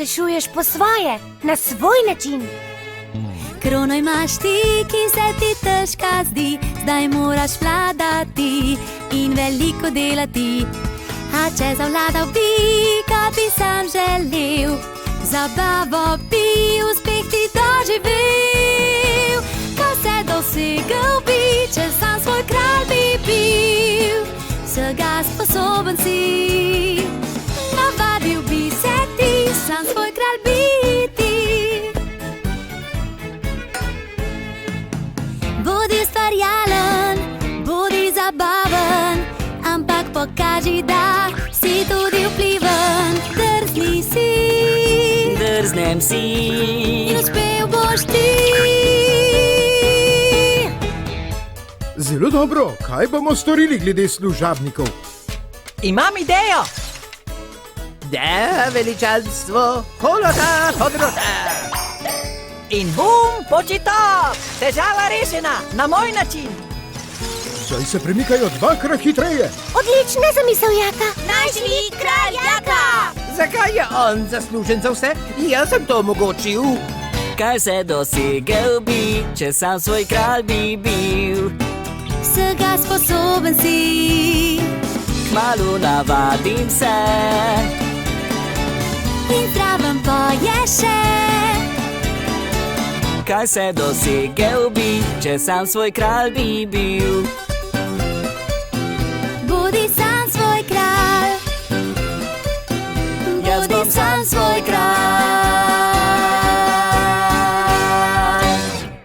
rešuješ po svoje, na svoj način. Krono imaš ti, ki se ti težka zdi, zdaj moraš vladati in veliko delati. A če zavladal bi, kaj bi sam želel, zabavo bi, uspeh ti doživel. Kaj se dosegel bi, če sam svoj kralj bi bil, vsega sposoben si, navadil bi se ti, sam svoj kralj biti. Bodi ustvarjalen, bodi zabaven, ampak pokaži, da si tudi vpliven. Drzni si, Drznem si in uspel boš ti. Zelo dobro, kaj bomo storili glede služabnikov? Imam idejo! Da, veličanstvo, holota, hodrota! In bum, počitop! Težava rešena, na moj način! Zdaj se premikajo dvakrat hitreje. Odlična zamisel, Jaka. Naj živi kralj Jaka! Zakaj je on zaslužen za vse? Jaz sem to omogočil. Kaj se dosegel bi, če sam svoj kralj bi bil. Vsega sposoben si, Kmalu navadim se, in zraven poješ še. kaj se dosegel bi, če sam svoj kralj bi bil.